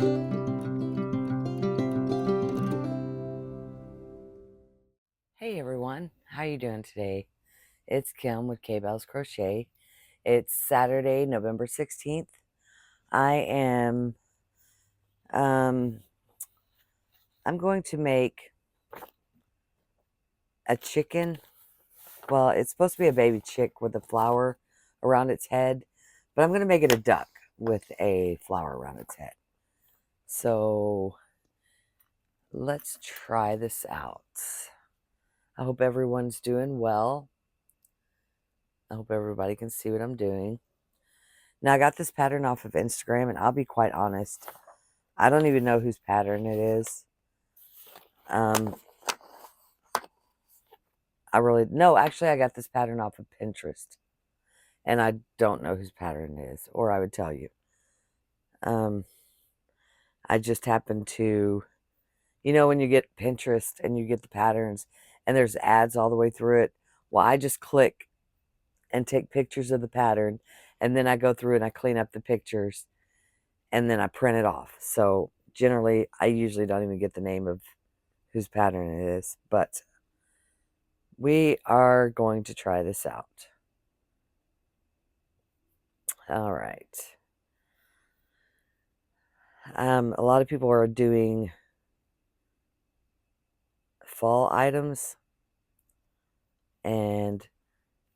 Hey everyone, how you doing today? It's Kim with K-Bells Crochet. It's Saturday, November 16th. I am um I'm going to make a chicken. Well, it's supposed to be a baby chick with a flower around its head, but I'm going to make it a duck with a flower around its head. So, let's try this out. I hope everyone's doing well. I hope everybody can see what I'm doing. Now, I got this pattern off of Instagram, and I'll be quite honest, I don't even know whose pattern it is. Actually, I got this pattern off of Pinterest, and I don't know whose pattern it is, or I would tell you. I just happened to, when you get Pinterest and you get the patterns, and there's ads all the way through it. Well, I just click and take pictures of the pattern, and then I go through and I clean up the pictures, and then I print it off. So generally, I usually don't even get the name of whose pattern it is, but we are going to try this out. All right. A lot of people are doing fall items, and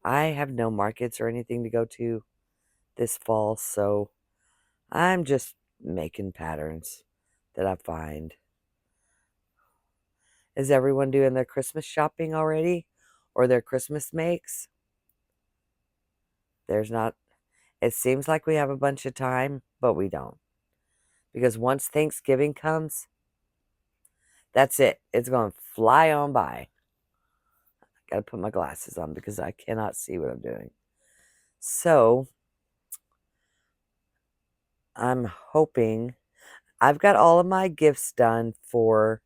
I have no markets or anything to go to this fall, so I'm just making patterns that I find. Is everyone doing their Christmas shopping already, or their Christmas makes? There's not, it seems like we have a bunch of time, but we don't. Because once Thanksgiving comes, that's it. It's going to fly on by. Got to put my glasses on because I cannot see what I'm doing. So, I'm hoping I've got all of my gifts done for,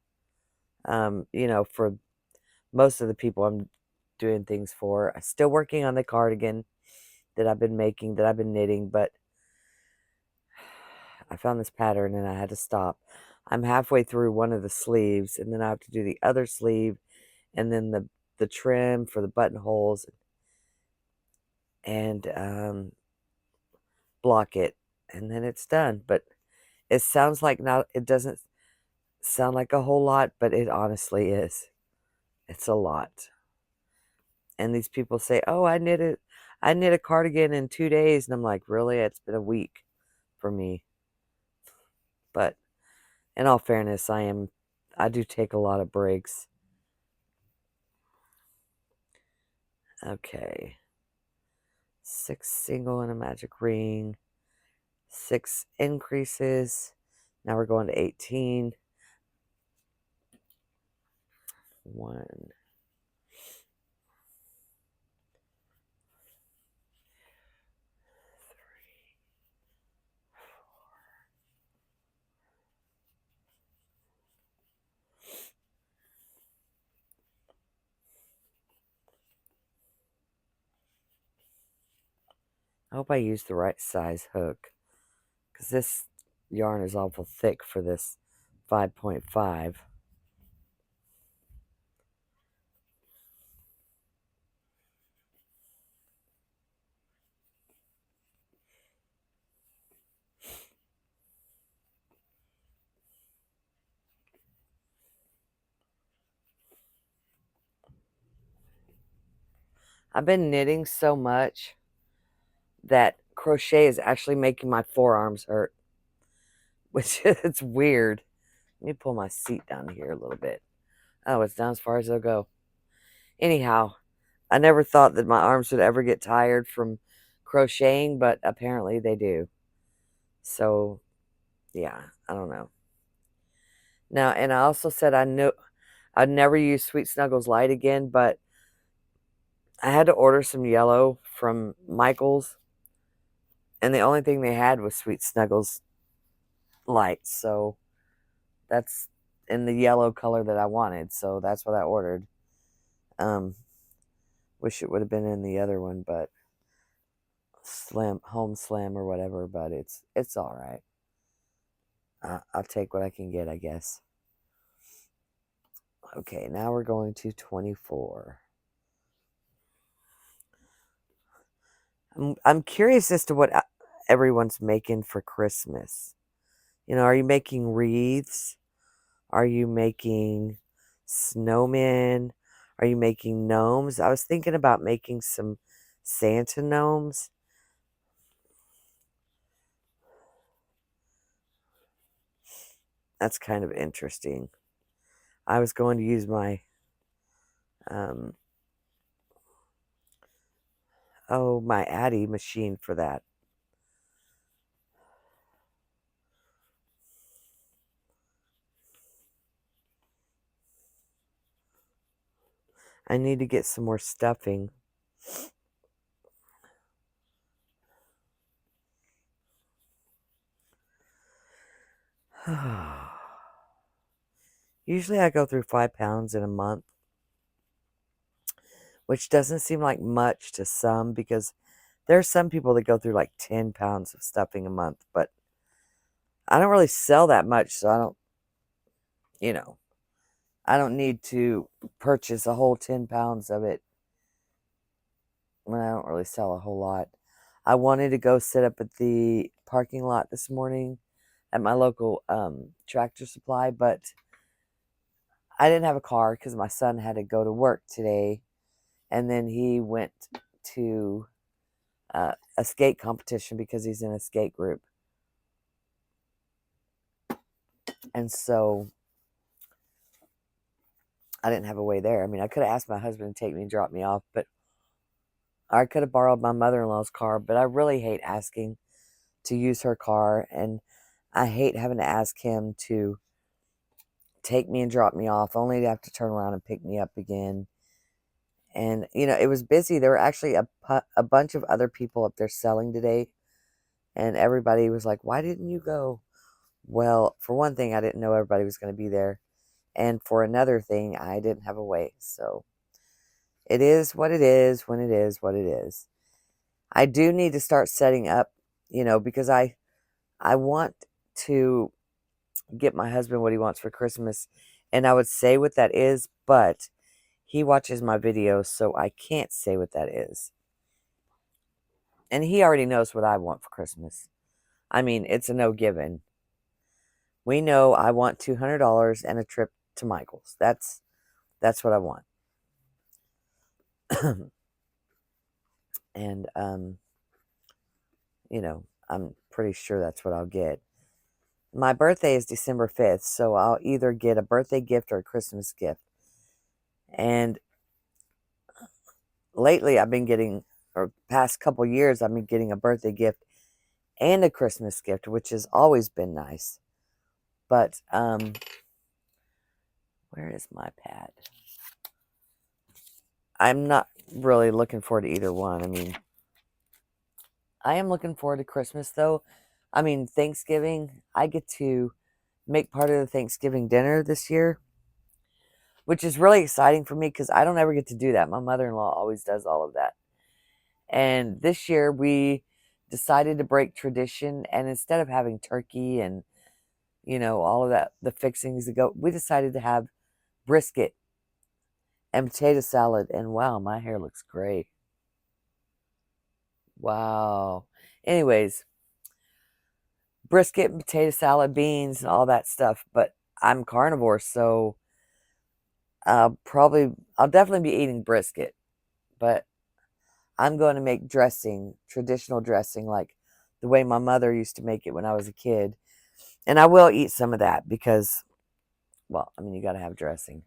for most of the people I'm doing things for. I'm still working on the cardigan that I've been making, that I've been knitting, but I found this pattern and I had to stop. I'm halfway through one of the sleeves, and then I have to do the other sleeve, and then the trim for the buttonholes, and block it, and then it's done. But it sounds like it doesn't sound like a whole lot, but it honestly is. It's a lot. And these people say, "Oh, I knit a cardigan in 2 days," and I'm like, "Really? It's been a week for me." But in all fairness, I do take a lot of breaks. Okay. 6 single and a magic ring, 6 increases. Now we're going to 18. 1, 3. I hope I use the right size hook, because this yarn is awful thick for this 5.5. I've been knitting so much that crochet is actually making my forearms hurt, which is weird. Let me pull my seat down here a little bit. Oh, it's down as far as it'll go. Anyhow, I never thought that my arms would ever get tired from crocheting, but apparently they do. So, yeah, I don't know. Now, and I also said I knew I'd never use Sweet Snuggles Light again, but I had to order some yellow from Michael's, and the only thing they had was Sweet Snuggles Light. So that's in the yellow color that I wanted. So that's what I ordered. Wish it would have been in the other one, but home slim or whatever, but it's all right. I'll take what I can get, I guess. Okay, now we're going to 24. I'm curious as to what everyone's making for Christmas. You know, are you making wreaths? Are you making snowmen? Are you making gnomes? I was thinking about making some Santa gnomes. That's kind of interesting. I was going to use my um my Addy machine for that. I need to get some more stuffing. Usually I go through 5 pounds in a month, which doesn't seem like much to some because there are some people that go through like 10 pounds of stuffing a month, but I don't really sell that much, so I don't, you know, I don't need to purchase a whole 10 pounds of it when I don't really sell a whole lot. I wanted to go sit up at the parking lot this morning at my local Tractor Supply, but I didn't have a car because my son had to go to work today, and then he went to a skate competition because he's in a skate group. And so I didn't have a way there. I mean, I could have asked my husband to take me and drop me off, but I could have borrowed my mother-in-law's car, but I really hate asking to use her car, and I hate having to ask him to take me and drop me off, only to have to turn around and pick me up again. And, you know, it was busy. There were actually a bunch of other people up there selling today, and everybody was like, why didn't you go? Well, for one thing, I didn't know everybody was going to be there. And for another thing, I didn't have a way. So it is what it is when it is what it is. I do need to start setting up, you know, because I want to get my husband what he wants for Christmas. And I would say what that is, but he watches my videos, so I can't say what that is. And he already knows what I want for Christmas. I mean, it's a no given. We know I want $200 and a trip to Michael's. That's what I want. And you know, I'm pretty sure that's what I'll get. My birthday is December 5th, so I'll either get a birthday gift or a Christmas gift. And lately I've been getting, or past couple years, I've been getting a birthday gift and a Christmas gift, which has always been nice. But where is my pad? I'm not really looking forward to either one. I mean, I am looking forward to Christmas though. I mean, Thanksgiving, I get to make part of the Thanksgiving dinner this year, which is really exciting for me because I don't ever get to do that. My mother-in-law always does all of that. And this year we decided to break tradition, and instead of having turkey and, you know, all of that, the fixings that go, we decided to have brisket and potato salad. And wow, my hair looks great. Wow. Anyways, brisket and potato salad, beans, and all that stuff. But I'm carnivore, so I'll definitely be eating brisket. But I'm going to make dressing, traditional dressing, like the way my mother used to make it when I was a kid. And I will eat some of that because, well, I mean, you got to have dressing,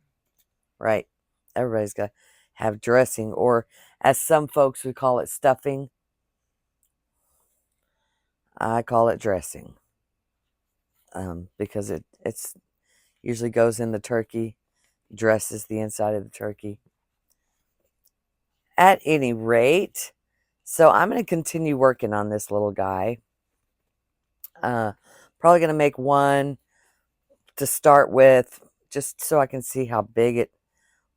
right? Everybody's got to have dressing, or as some folks would call it, stuffing. I call it dressing because it's usually goes in the turkey, dresses the inside of the turkey. At any rate, so I'm going to continue working on this little guy. Uh, Probably going to make one to start with, just so I can see how big it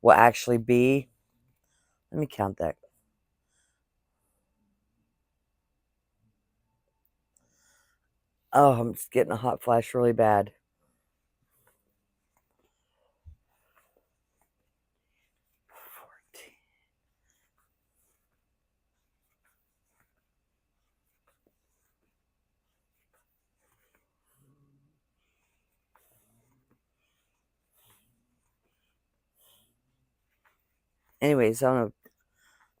will actually be. Let me count that. Oh, I'm just getting a hot flash really bad. Anyways,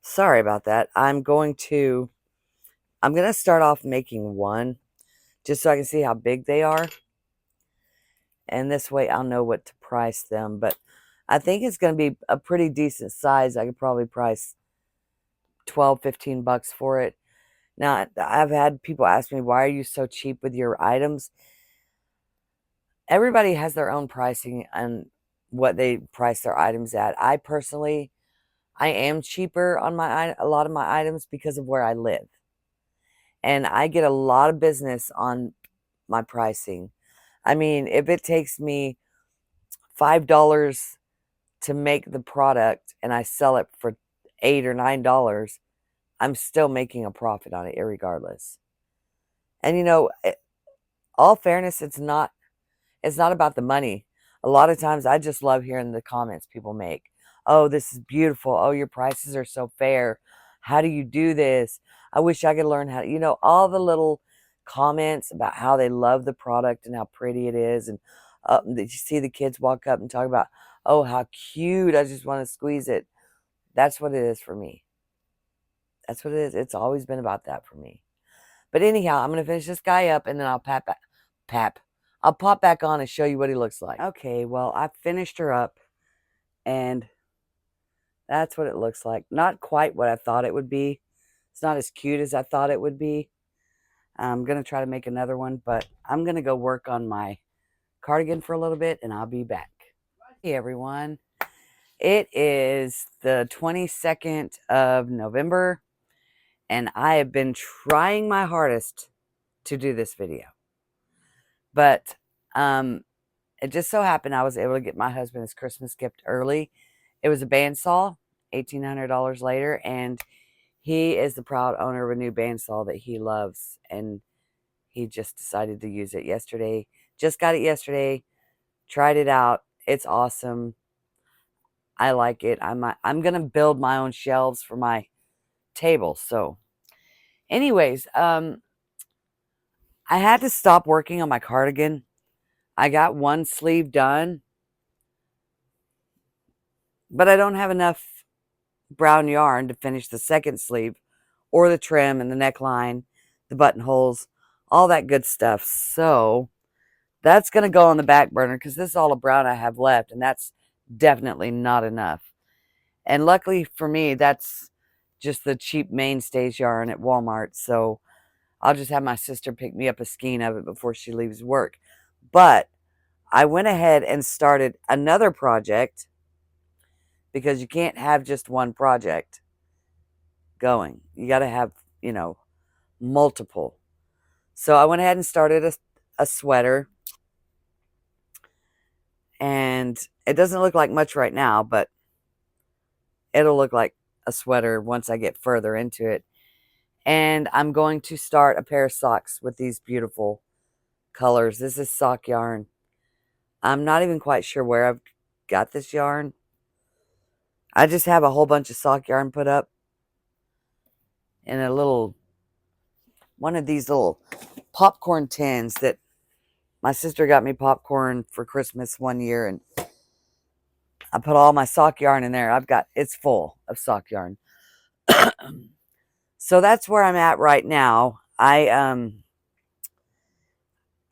sorry about that. I'm going to start off making one just so I can see how big they are. And this way I'll know what to price them. But I think it's going to be a pretty decent size. I could probably price 12, 15 bucks for it. Now, I've had people ask me, why are you so cheap with your items? Everybody has their own pricing and what they price their items at. I personally, I am cheaper on a lot of my items because of where I live. And I get a lot of business on my pricing. I mean, if it takes me $5 to make the product and I sell it for $8 or $9, I'm still making a profit on it irregardless. And all fairness, it's not about the money. A lot of times I just love hearing the comments people make. Oh, this is beautiful. Oh, your prices are so fair. How do you do this? I wish I could learn how to, all the little comments about how they love the product and how pretty it is. And that you see the kids walk up and talk about, oh, how cute. I just want to squeeze it. That's what it is for me. That's what it is. It's always been about that for me. But anyhow, I'm going to finish this guy up and then I'll I'll pop back on and show you what he looks like. Okay, well, I finished her up and that's what it looks like. Not quite what I thought it would be. It's not as cute as I thought it would be. I'm going to try to make another one, but I'm going to go work on my cardigan for a little bit and I'll be back. Hey, everyone. It is the 22nd of November and I have been trying my hardest to do this video. But it just so happened I was able to get my husband his Christmas gift early. It was a bandsaw, $1,800 later, and he is the proud owner of a new bandsaw that he loves, and he just decided to use it yesterday. Just got it yesterday, tried it out. It's awesome. I like it. I'm gonna build my own shelves for my table. So, anyways, I had to stop working on my cardigan. I got one sleeve done, but I don't have enough brown yarn to finish the second sleeve or the trim and the neckline, the buttonholes, all that good stuff. So that's going to go on the back burner because this is all the brown I have left, and that's definitely not enough. And luckily for me, that's just the cheap mainstays yarn at Walmart. So I'll just have my sister pick me up a skein of it before she leaves work. But I went ahead and started another project because you can't have just one project going. You got to have, multiple. So I went ahead and started a sweater. And it doesn't look like much right now, but it'll look like a sweater once I get further into it. And I'm going to start a pair of socks with these beautiful colors. This is sock yarn. I'm not even quite sure where I've got this yarn. I just have a whole bunch of sock yarn put up in one of these little popcorn tins that my sister got me popcorn for Christmas one year, and I put all my sock yarn in there. It's full of sock yarn. So that's where I'm at right now.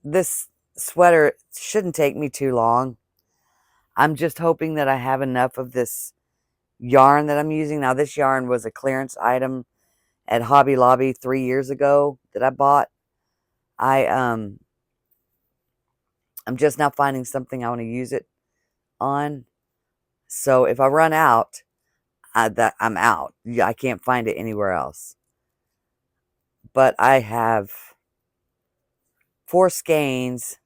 This sweater shouldn't take me too long. I'm just hoping that I have enough of this yarn that I'm using. Now, this yarn was a clearance item at Hobby Lobby 3 years ago that I bought. I'm just now finding something I want to use it on. So if I run out, I'm out. I can't find it anywhere else. But I have 4 skeins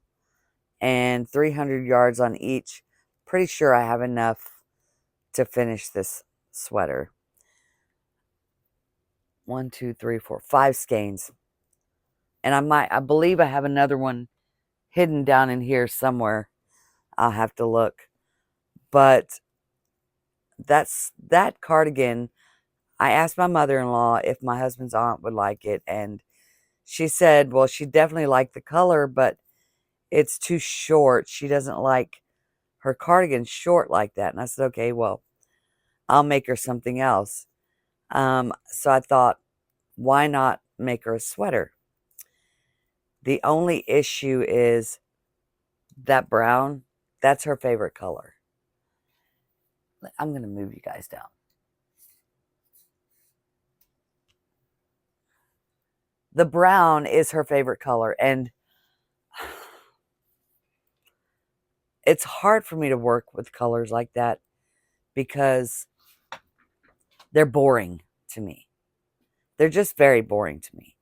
and 300 yards on each. Pretty sure I have enough to finish this sweater. 1, 2, 3, 4, 5 skeins. And I believe I have another one hidden down in here somewhere. I'll have to look. But that cardigan. I asked my mother-in-law if my husband's aunt would like it, and she said, well, she definitely liked the color, but it's too short. She doesn't like her cardigan short like that. And I said, okay, well, I'll make her something else. So I thought, why not make her a sweater? The only issue is that brown, that's her favorite color. I'm going to move you guys down. The brown is her favorite color, and it's hard for me to work with colors like that because they're boring to me. They're just very boring to me.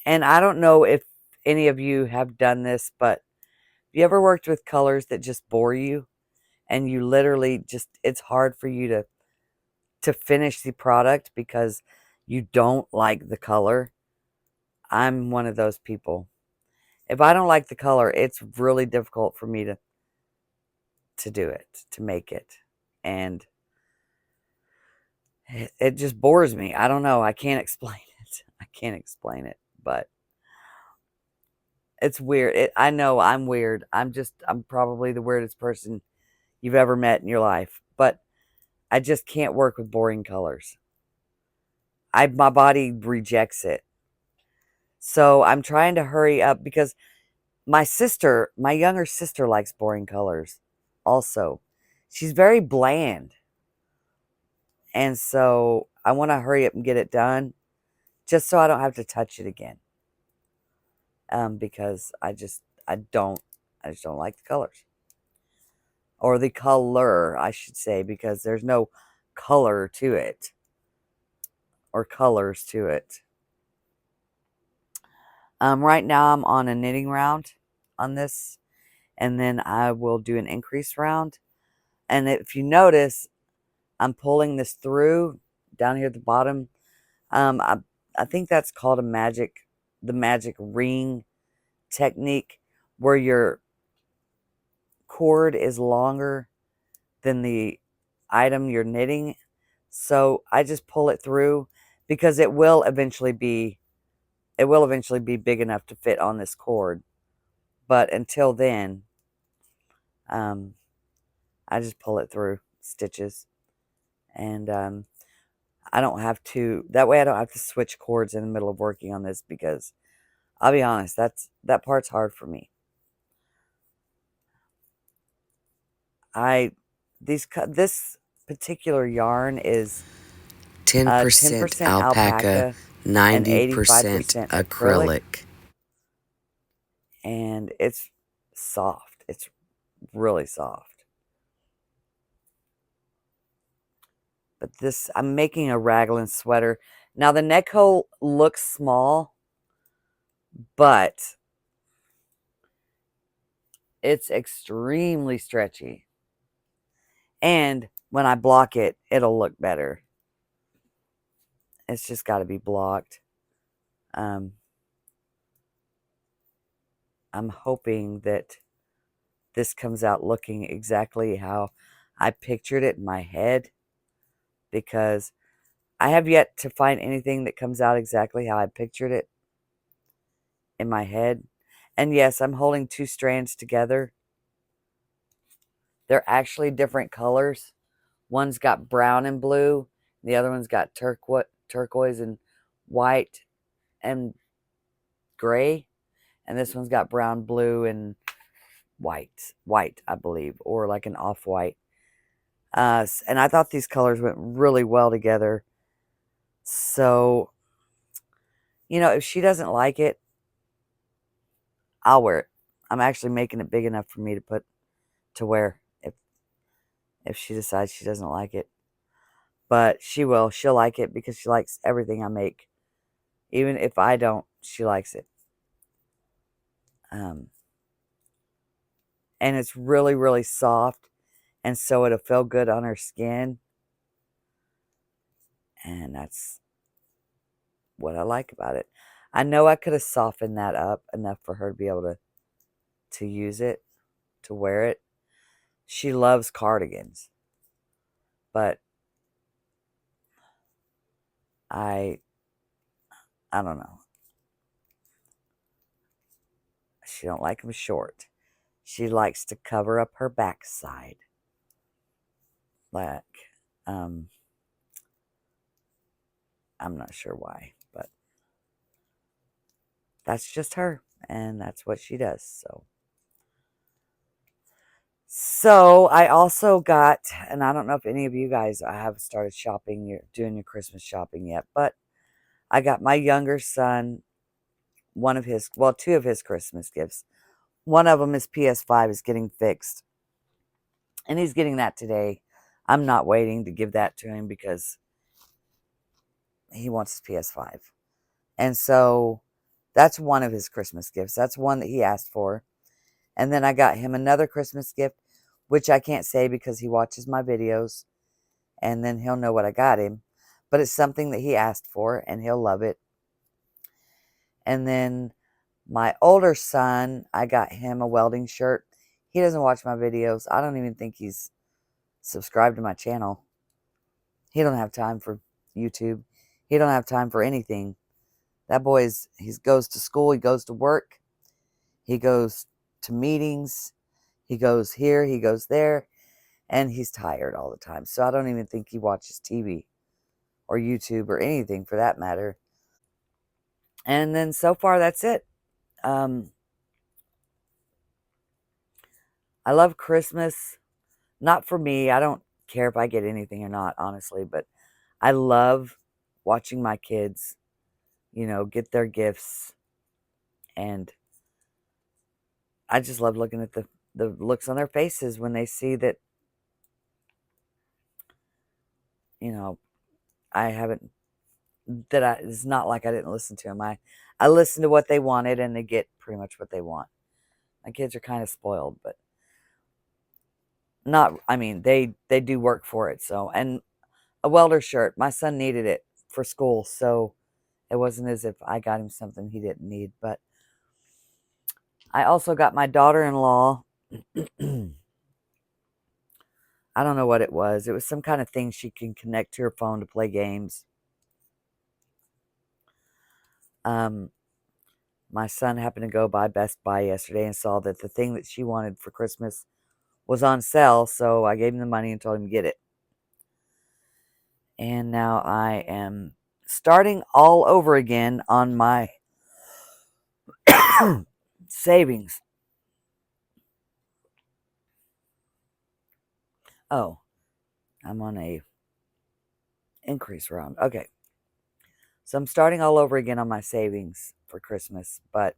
And I don't know if any of you have done this, but have you ever worked with colors that just bore you and you literally just, it's hard for you to finish the product because you don't like the color? I'm one of those people. If I don't like the color, it's really difficult for me to do it, to make it. And it just bores me. I don't know. I can't explain it. I can't explain it, but it's weird. I know I'm weird. I'm probably the weirdest person you've ever met in your life, but I just can't work with boring colors. My body rejects it. So I'm trying to hurry up because my younger sister likes boring colors also. She's very bland. And so I want to hurry up and get it done just so I don't have to touch it again. Because I don't I just don't like the colors. Or the color, I should say, because there's no color to it. Or colors to it. Right now I'm on a knitting round on this. And then I will do an increase round. And if you notice, I'm pulling this through down here at the bottom. I think that's called the magic ring technique, where your cord is longer than the item you're knitting. So I just pull it through because it will eventually be big enough to fit on this cord. But until then, I just pull it through stitches, and I don't have to. That way, I don't have to switch cords in the middle of working on this because I'll be honest, that part's hard for me. This particular yarn is 10% alpaca, and 90% 85% acrylic. And it's soft. It's really soft. But I'm making a raglan sweater. Now the neck hole looks small, but it's extremely stretchy. And when I block it, it'll look better. It's just got to be blocked. I'm hoping that this comes out looking exactly how I pictured it in my head, because I have yet to find anything that comes out exactly how I pictured it in my head. And yes, I'm holding two strands together. They're actually different colors. One's got brown and blue. The other one's got turquoise and white and gray. And this one's got brown, blue, and white, I believe, or like an off-white. And I thought these colors went really well together. So, if she doesn't like it, I'll wear it. I'm actually making it big enough for me to wear if she decides she doesn't like it. But she will. She'll like it because she likes everything I make. Even if I don't, she likes it. And it's really, really soft. And so it'll feel good on her skin. And that's what I like about it. I know I could have softened that up enough for her to be able to use it, to wear it. She loves cardigans, but I don't know. She don't like them short. She likes to cover up her backside. Like, I'm not sure why, but that's just her, and that's what she does. So I also got, and I don't know if any of you guys have started shopping, doing your Christmas shopping yet, but I got my younger son two of his Christmas gifts. One of them, his PS5, is getting fixed, and he's getting that today. I'm not waiting to give that to him because he wants his PS5. And so that's one of his Christmas gifts. That's one that he asked for. And then I got him another Christmas gift, which I can't say because he watches my videos, and then he'll know what I got him. But it's something that he asked for, and he'll love it. And then my older son, I got him a welding shirt. He doesn't watch my videos. I don't even think he's subscribed to my channel. He don't have time for YouTube. He don't have time for anything. That boy he goes to school, he goes to work, he goes to meetings, he goes here, he goes there, and he's tired all the time. So I don't even think he watches TV or YouTube or anything for that matter. And then so far, that's it. I love Christmas. Not for me. I don't care if I get anything or not, honestly, but I love watching my kids, get their gifts. And I just love looking at the looks on their faces when they see that, I haven't, it's not like I didn't listen to them. I listen to what they wanted, and they get pretty much what they want. My kids are kind of spoiled, but not, I mean, they do work for it. So, and a welder shirt, my son needed it for school. So it wasn't as if I got him something he didn't need. But I also got my daughter-in-law, I don't know what it was. It was some kind of thing she can connect to her phone to play games. My son happened to go by Best Buy yesterday and saw that the thing that she wanted for Christmas was on sale, so I gave him the money and told him to get it. And now I am starting all over again on my savings. Oh, I'm on a increase round. Okay. So I'm starting all over again on my savings for Christmas, but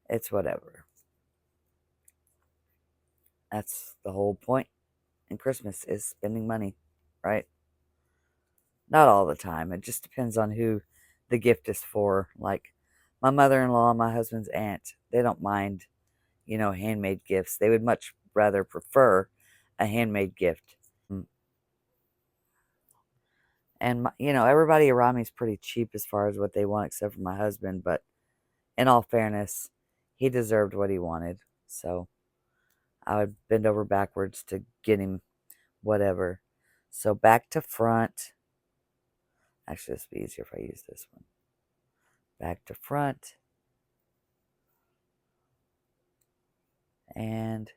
it's whatever. That's the whole point in Christmas, is spending money, right? Not all the time. It just depends on who the gift is for. Like my mother-in-law, my husband's aunt, they don't mind, handmade gifts. They would much rather prefer a handmade gift. And everybody around me is pretty cheap as far as what they want, except for my husband. But in all fairness, he deserved what he wanted. So I would bend over backwards to get him whatever. So back to front. Actually, this would be easier if I use this one. Back to front. And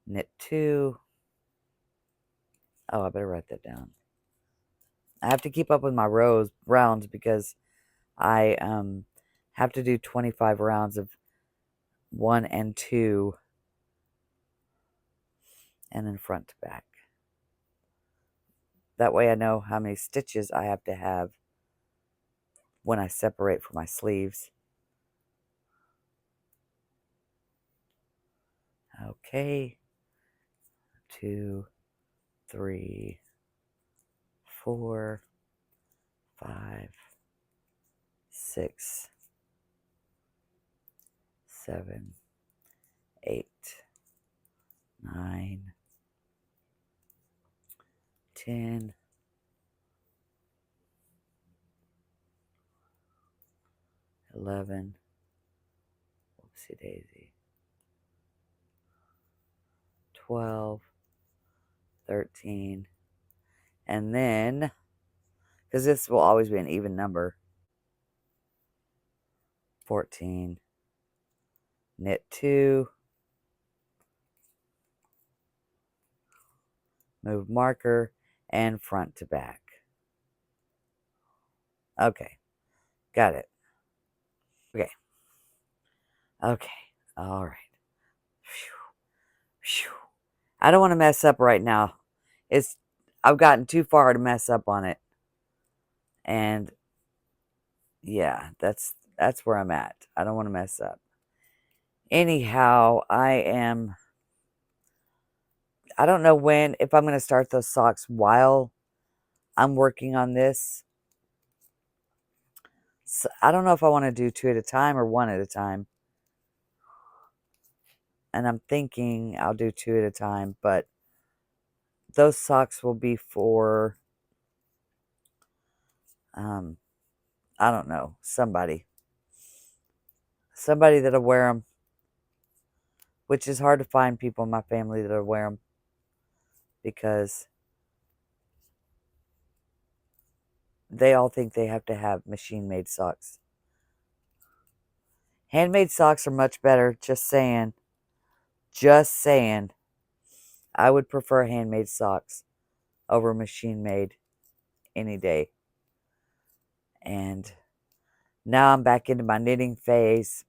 knit 2. Oh, I better write that down. I have to keep up with my rounds because I have to do 25 rounds of 1 and 2, and then front to back. That way I know how many stitches I have to have when I separate for my sleeves. Okay. 2, 3, 4, 5, 6, 7, 8, 9, 10, 11, whoopsie daisy, 12, 13, and then, because this will always be an even number, 14, knit 2, move marker, and front to back. Okay, got it. Okay. Okay, all right. Phew. Phew. I don't want to mess up right now. I've gotten too far to mess up on it. And yeah, that's where I'm at. I don't want to mess up. Anyhow, I don't know if I'm going to start those socks while I'm working on this. So I don't know if I want to do 2 at a time or 1 at a time. And I'm thinking I'll do 2 at a time, but those socks will be for, I don't know, somebody that'll wear them, which is hard to find people in my family that'll wear them because they all think they have to have machine-made socks. Handmade socks are much better, just saying. Just saying. I would prefer handmade socks over machine-made any day. And now I'm back into my knitting phase.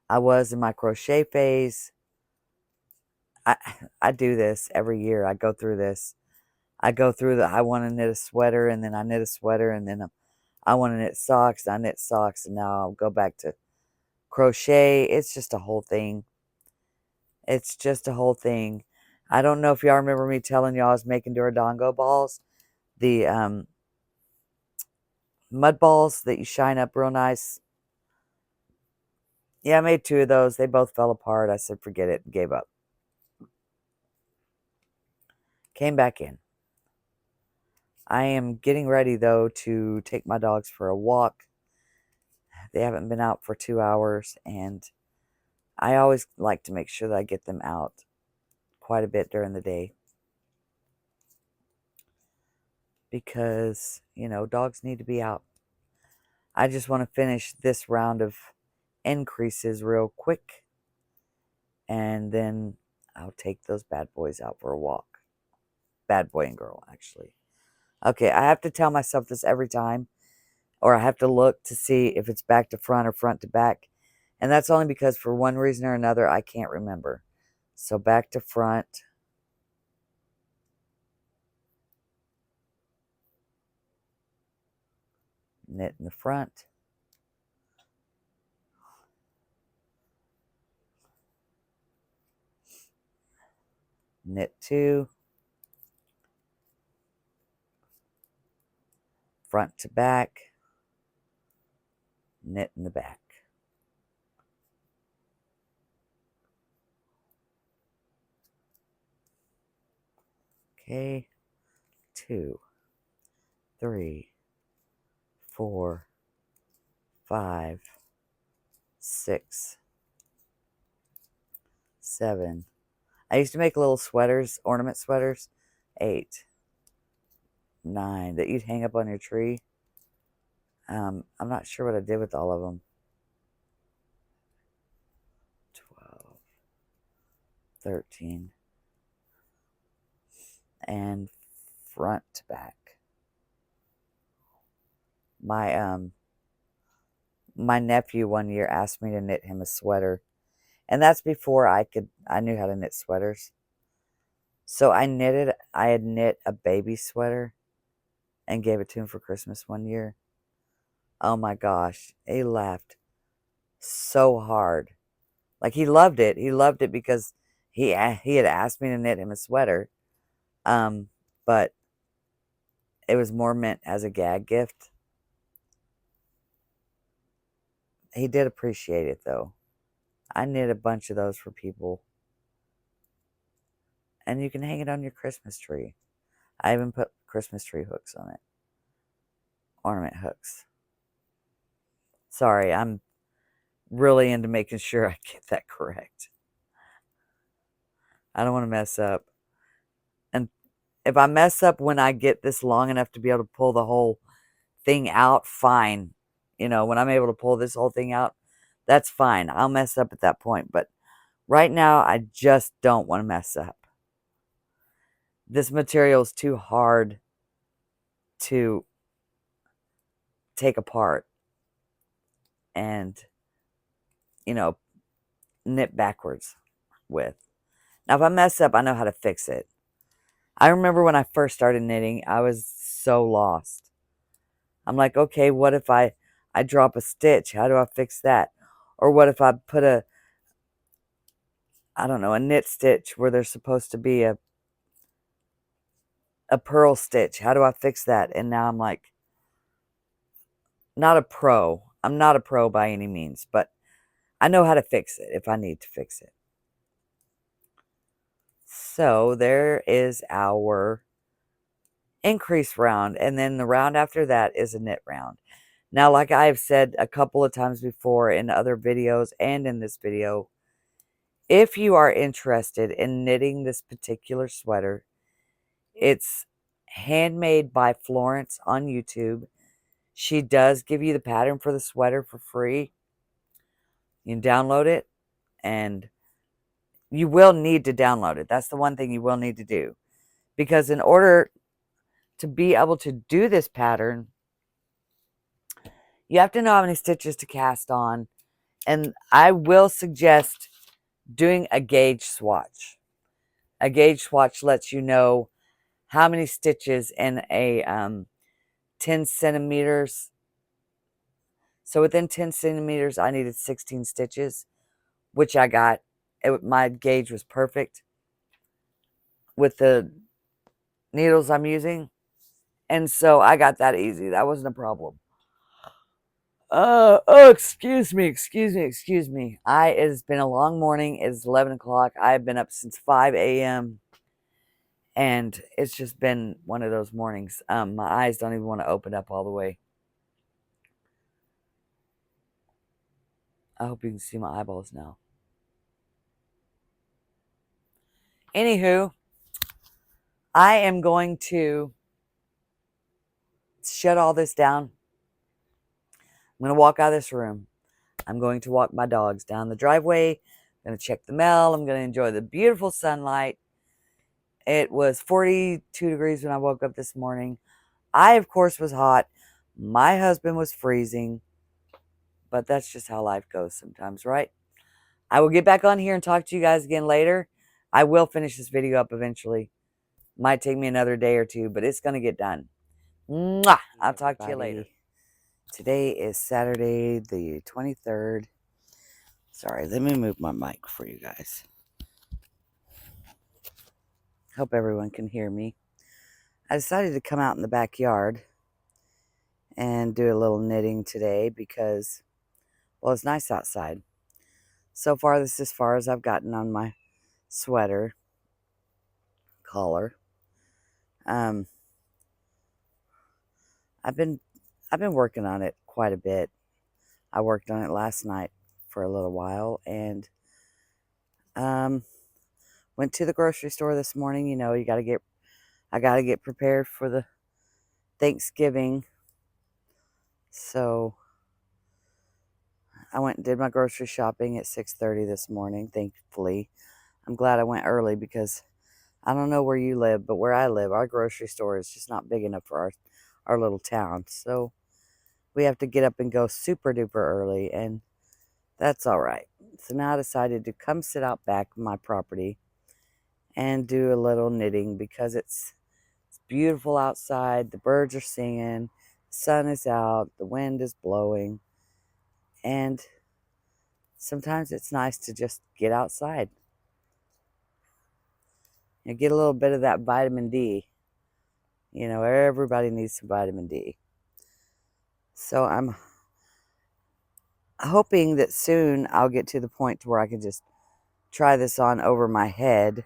I was in my crochet phase. I do this every year. I go through this. I go through I want to knit a sweater, and then I knit a sweater, and then I want to knit socks. I knit socks, and now I'll go back to crochet. It's just a whole thing. It's just a whole thing. I don't know if y'all remember me telling y'all I was making Durango balls. The mud balls that you shine up real nice. Yeah, I made 2 of those. They both fell apart. I said, forget it, and gave up. Came back in. I am getting ready, though, to take my dogs for a walk. They haven't been out for 2 hours, and I always like to make sure that I get them out quite a bit during the day. Because, you know, dogs need to be out. I just want to finish this round of increases real quick. And then I'll take those bad boys out for a walk. Bad boy and girl, actually. Okay, I have to tell myself this every time. Or I have to look to see if it's back to front or front to back. And that's only because for one reason or another, I can't remember. So back to front. Knit in the front. Knit 2. Front to back. Knit in the back. Okay. 2, 3, 4, 5, 6, 7. I used to make little sweaters, ornament sweaters. 8, 9 that you'd hang up on your tree. I'm not sure what I did with all of them. 12, 13, and front to back. My nephew one year asked me to knit him a sweater, and that's before I knew how to knit sweaters. So I had knit a baby sweater and gave it to him for Christmas one year. Oh my gosh, he laughed so hard. Like, he loved it. He loved it because he had asked me to knit him a sweater. But it was more meant as a gag gift. He did appreciate it, though. I knit a bunch of those for people. And you can hang it on your Christmas tree. I even put Christmas tree hooks on it. Ornament hooks. Sorry, I'm really into making sure I get that correct. I don't want to mess up. And if I mess up when I get this long enough to be able to pull the whole thing out, fine. You know, when I'm able to pull this whole thing out, that's fine. I'll mess up at that point. But right now, I just don't want to mess up. This material is too hard to take apart and, you know, knit backwards with. Now, if I mess up, I know how to fix it. I remember when I first started knitting, I was so lost. I'm like, okay, what if I drop a stitch? How do I fix that? Or what if I put I don't know, a knit stitch where there's supposed to be a purl stitch? How do I fix that? And now I'm like, not a pro. I'm not a pro by any means, but I know how to fix it if I need to fix it. So there is our increase round, and then the round after that is a knit round. Now, like I've said a couple of times before in other videos and in this video, if you are interested in knitting this particular sweater, it's handmade by Florence on YouTube. She does give you the pattern for the sweater for free. You can download it, and you will need to download it. That's the one thing you will need to do. Because in order to be able to do this pattern, you have to know how many stitches to cast on. And I will suggest doing a gauge swatch. A gauge swatch lets you know how many stitches in a 10 centimeters. So within 10 centimeters, I needed 16 stitches, which I got. My gauge was perfect with the needles I'm using. And so I got that easy. That wasn't a problem. Excuse me. It has been a long morning. It's 11 o'clock. I've been up since 5 a.m. And it's just been one of those mornings. My eyes don't even want to open up all the way. I hope you can see my eyeballs now. Anywho, I am going to shut all this down. I'm going to walk out of this room. I'm going to walk my dogs down the driveway. I'm going to check the mail. I'm going to enjoy the beautiful sunlight. It was 42 degrees when I woke up this morning. I, of course, was hot. My husband was freezing. But that's just how life goes sometimes, right? I will get back on here and talk to you guys again later. I will finish this video up eventually. Might take me another day or two, but it's going to get done. Mwah! I'll talk to you later. Today is Saturday the 23rd. Sorry, let me move my mic for you guys. Hope everyone can hear me. I decided to come out in the backyard and do a little knitting today because, well, it's nice outside. So far, this is as far as I've gotten on my sweater collar. I've been working on it quite a bit. I worked on it last night for a little while, and went to the grocery store this morning. You know, I got to get prepared for the Thanksgiving. So I went and did my grocery shopping at 6:30 this morning, thankfully. I'm glad I went early because I don't know where you live, but where I live, our grocery store is just not big enough for our little town. So we have to get up and go super duper early, and that's all right. So now I decided to come sit out back on my property and do a little knitting because it's beautiful outside. The birds are singing, the sun is out, the wind is blowing, and sometimes it's nice to just get outside and get a little bit of that vitamin D. You know, everybody needs some vitamin D. So I'm hoping that soon I'll get to the point to where I can just try this on over my head.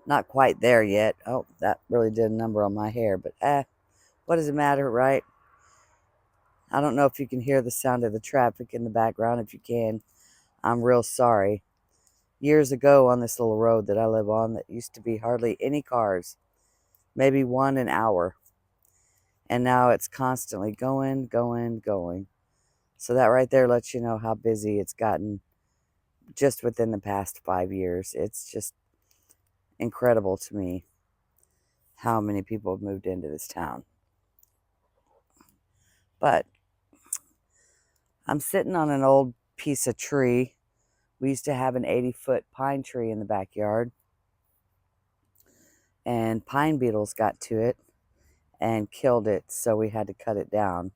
Not quite there yet. Oh, that really did a number on my hair, but what does it matter, right? I don't know if you can hear the sound of the traffic in the background. If you can, I'm real sorry. Years ago on this little road that I live on that used to be hardly any cars, maybe one an hour. And now it's constantly going, going, going. So that right there lets you know how busy it's gotten just within the past 5 years. It's just incredible to me how many people have moved into this town. But I'm sitting on an old piece of tree. We used to have an 80-foot pine tree in the backyard, and pine beetles got to it and killed it, so we had to cut it down.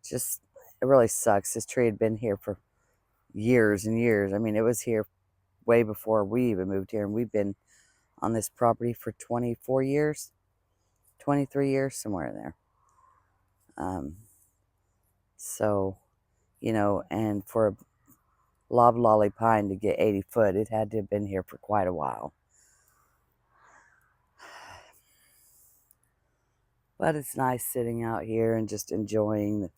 Just, it really sucks. This tree had been here for years and years. I mean, it was here way before we even moved here, and we've been on this property for 24 years, 23 years, somewhere in there. So, you know, and for a loblolly pine to get 80 foot, it had to have been here for quite a while. But it's nice sitting out here and just enjoying,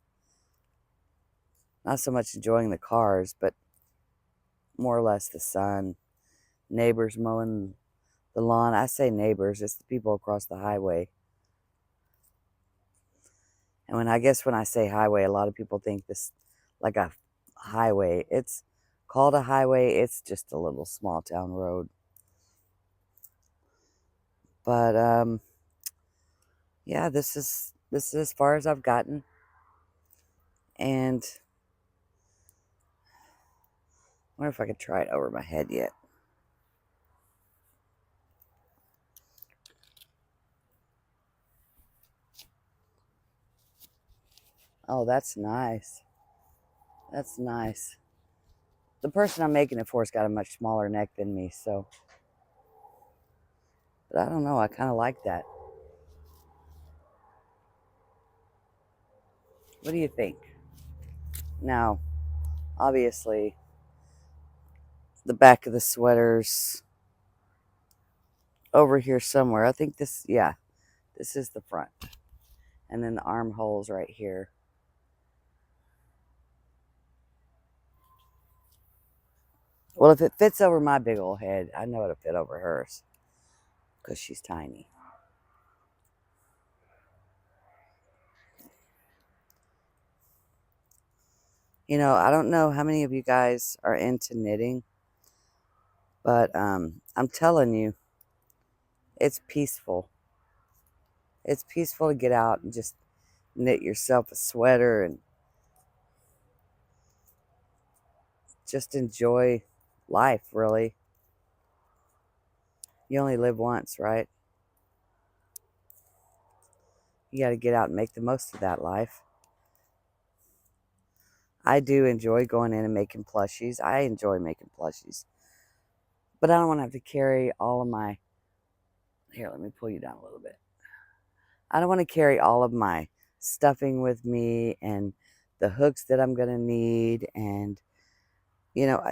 not so much enjoying the cars, but more or less the sun. Neighbors mowing the lawn. I say neighbors, it's the people across the highway. And when I say highway, a lot of people think this like a highway. It's called a highway. It's just a little small town road. But yeah, this is as far as I've gotten. And I wonder if I could try it over my head yet. Oh, that's nice. That's nice. The person I'm making it for has got a much smaller neck than me, so. But I don't know, I kind of like that. What do you think? Now, obviously, the back of the sweater's over here somewhere. I think this, yeah, this is the front. And then the armhole's right here. Well, if it fits over my big old head, I know it'll fit over hers, because she's tiny. You know, I don't know how many of you guys are into knitting, but I'm telling you, it's peaceful. It's peaceful to get out and just knit yourself a sweater and just enjoy life, really. You only live once, right? You got to get out and make the most of that life. I do enjoy going in and making plushies. I enjoy making plushies. But I don't want to have to carry all of my... Here, let me pull you down a little bit. I don't want to carry all of my stuffing with me and the hooks that I'm going to need. And, you know,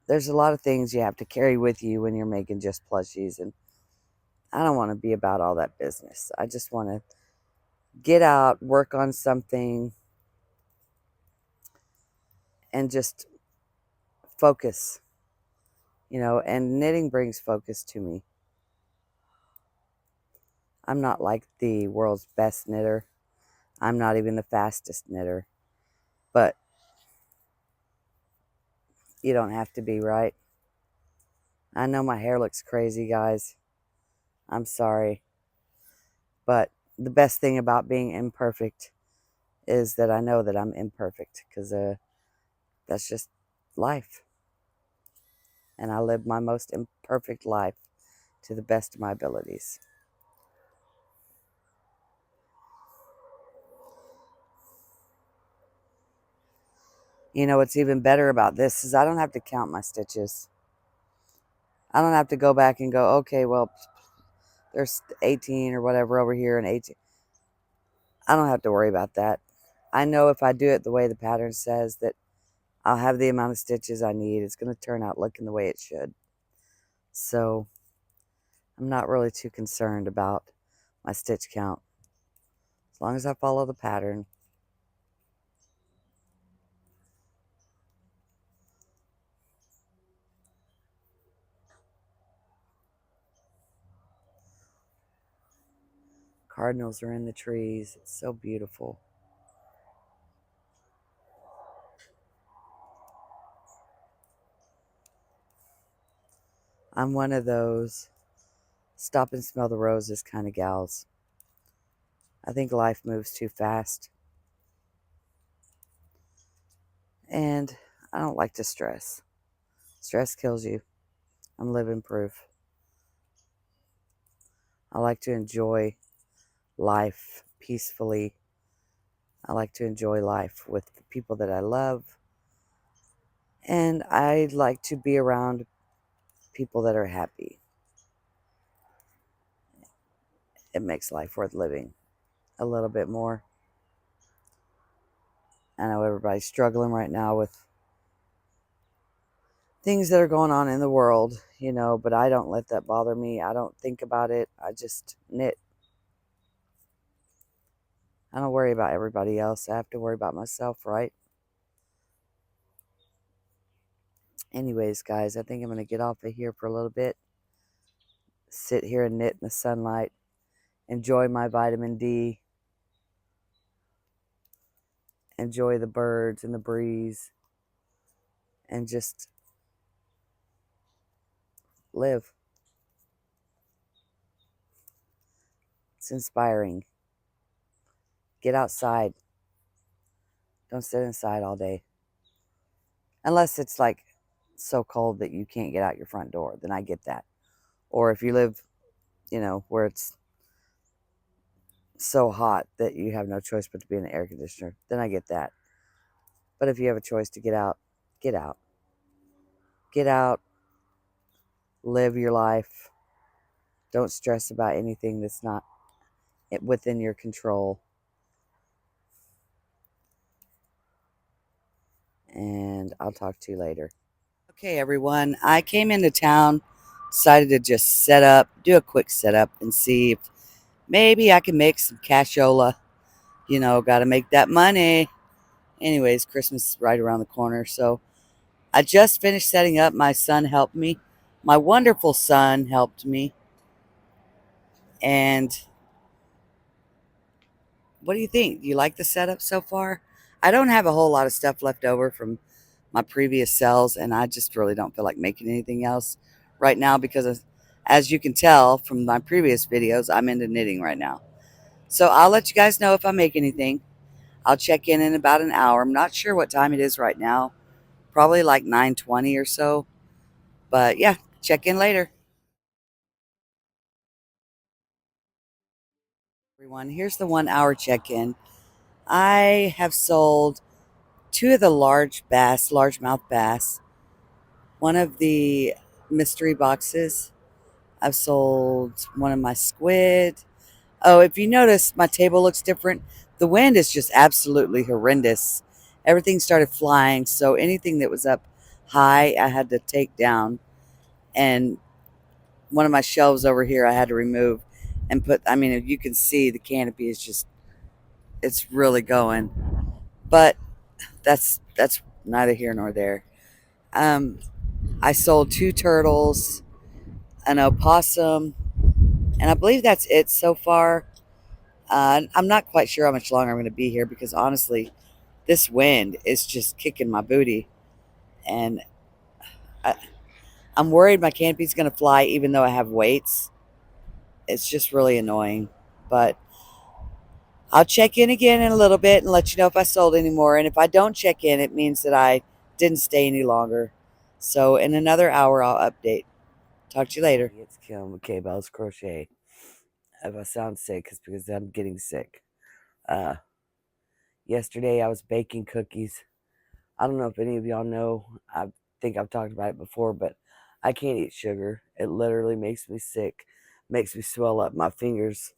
there's a lot of things you have to carry with you when you're making just plushies. And I don't want to be about all that business. I just want to get out, work on something, and just focus, you know, and knitting brings focus to me. I'm not like the world's best knitter. I'm not even the fastest knitter, but you don't have to be, right? I know my hair looks crazy, guys. I'm sorry. But the best thing about being imperfect is that I know that I'm imperfect, because that's just life. And I live my most imperfect life to the best of my abilities. You know, what's even better about this is I don't have to count my stitches. I don't have to go back and go, okay, well, there's 18 or whatever over here and 18. I don't have to worry about that. I know if I do it the way the pattern says that I'll have the amount of stitches I need. It's going to turn out looking the way it should. So I'm not really too concerned about my stitch count. As long as I follow the pattern. Cardinals are in the trees. It's so beautiful. I'm one of those stop and smell the roses kind of gals. I think life moves too fast. And I don't like to stress. Stress kills you. I'm living proof. I like to enjoy life peacefully. I like to enjoy life with the people that I love. And I like to be around people that are happy. It makes life worth living a little bit more. I know everybody's struggling right now with things that are going on in the world, you know, but I don't let that bother me. I don't think about it. I just knit. I don't worry about everybody else. I have to worry about myself, right? Anyways, guys, I think I'm going to get off of here for a little bit. Sit here and knit in the sunlight. Enjoy my vitamin D. Enjoy the birds and the breeze. And just live. It's inspiring. Get outside. Don't sit inside all day. Unless it's like so cold that you can't get out your front door, then I get that. Or if you live, you know, where it's so hot that you have no choice but to be in the air conditioner, then I get that. But if you have a choice to get out, get out. Get out. Live your life. Don't stress about anything that's not within your control. And I'll talk to you later. Okay, everyone. I came into town, decided to just set up, do a quick setup, and see if maybe I can make some cashola. You know, got to make that money. Anyways, Christmas is right around the corner. So I just finished setting up. My son helped me. My wonderful son helped me. And what do you think? Do you like the setup so far? I don't have a whole lot of stuff left over from my previous sells, and I just really don't feel like making anything else right now because, as you can tell from my previous videos, I'm into knitting right now. So I'll let you guys know if I make anything. I'll check in about an hour. I'm not sure what time it is right now. Probably like 9:20 or so. But yeah, check in later. Everyone, here's the 1 hour check-in. I have sold 2 of the largemouth bass, one of the mystery boxes. I've sold one of my squid. Oh, if you notice, my table looks different. The wind is just absolutely horrendous. Everything started flying, so anything that was up high, I had to take down. And one of my shelves over here, I had to remove and put, I mean, you can see the canopy is just, it's really going. But that's neither here nor there. I sold 2 turtles, an opossum, and I believe that's it so far. I'm not quite sure how much longer I'm going to be here because honestly, this wind is just kicking my booty. And I, I'm worried my canopy's going to fly even though I have weights. It's just really annoying. But I'll check in again in a little bit and let you know if I sold any more. And if I don't check in, it means that I didn't stay any longer. So in another hour, I'll update. Talk to you later. It's Kim with K-Bell's Crochet. If I sound sick, it's because I'm getting sick. Yesterday, I was baking cookies. I don't know if any of y'all know. I think I've talked about it before, but I can't eat sugar. It literally makes me sick. Makes me swell up. My fingers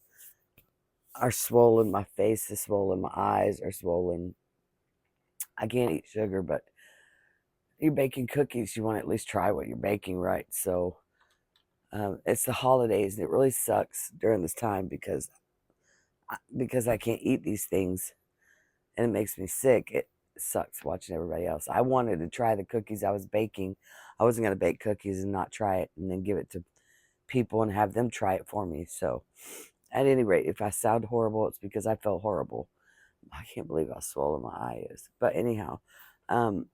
are swollen. My face is swollen. My eyes are swollen. I can't eat sugar, but you're baking cookies. You want to at least try what you're baking, right? So It's the holidays, and it really sucks during this time because I can't eat these things, and it makes me sick. It sucks watching everybody else. I wanted to try the cookies I was baking. I wasn't going to bake cookies and not try it and then give it to people and have them try it for me. So, at any rate, if I sound horrible, it's because I felt horrible. I can't believe how swollen my eye is. But anyhow, so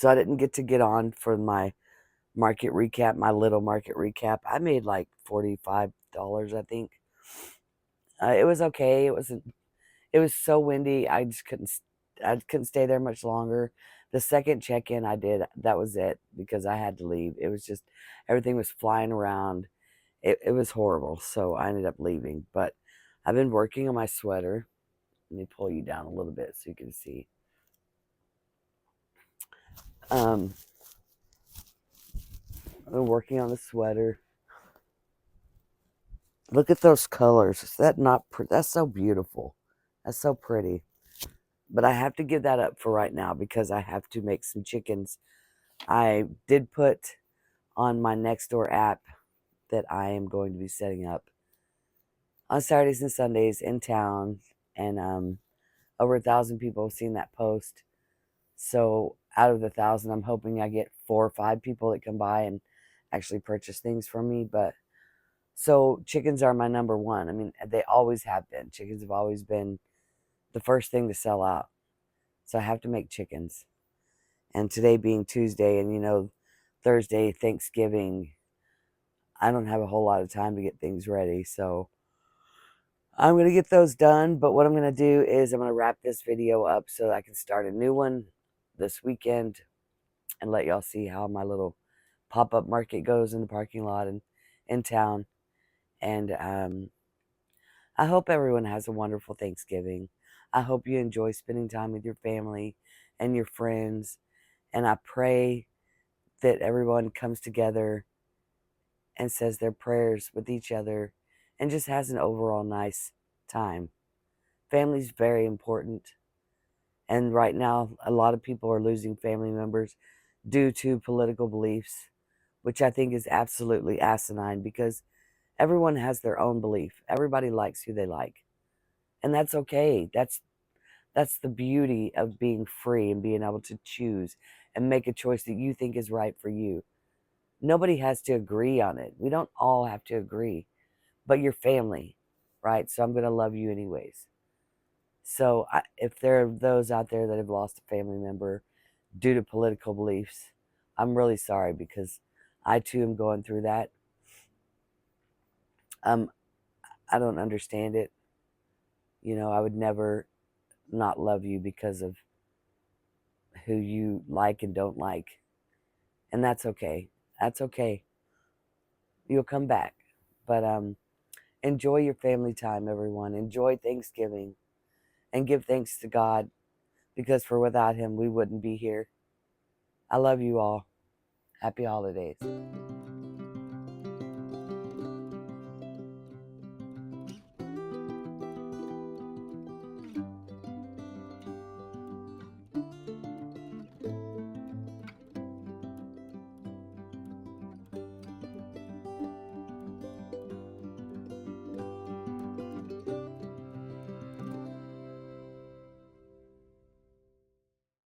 I didn't get on for my market recap, my little market recap. I made like $45, I think. It was okay. It was so windy. I couldn't stay there much longer. The second check-in I did, that was it because I had to leave. It was just everything was flying around. It was horrible. So I ended up leaving. But I've been working on my sweater. Let me pull you down a little bit so you can see. I've been working on the sweater. Look at those colors. Is that not pretty? That's so beautiful. That's so pretty. But I have to give that up for right now because I have to make some chickens. I did put on my Nextdoor app that I am going to be setting up on Saturdays and Sundays in town. And over 1,000 people have seen that post. So out of the 1,000, I'm hoping I get 4 or 5 people that come by and actually purchase things from me. But so chickens are my number one. I mean, they always have been. Chickens have always been the first thing to sell out. So I have to make chickens. And today being Tuesday and, Thursday, Thanksgiving, I don't have a whole lot of time to get things ready. So I'm going to get those done. But what I'm going to do is I'm going to wrap this video up so that I can start a new one this weekend and let y'all see how my little pop-up market goes in the parking lot and in town. And I hope everyone has a wonderful Thanksgiving. I hope you enjoy spending time with your family and your friends. And I pray that everyone comes together and says their prayers with each other and just has an overall nice time. Family's very important. And right now, a lot of people are losing family members due to political beliefs, which I think is absolutely asinine because everyone has their own belief. Everybody likes who they like. And that's okay. That's the beauty of being free and being able to choose and make a choice that you think is right for you. Nobody has to agree on it. We don't all have to agree. But your family, right? So I'm going to love you anyways. So if there are those out there that have lost a family member due to political beliefs, I'm really sorry because I too am going through that. I don't understand it. I would never not love you because of who you like and don't like. And that's okay. That's okay. You'll come back. But enjoy your family time, everyone. Enjoy Thanksgiving. And give thanks to God because without him, we wouldn't be here. I love you all. Happy holidays.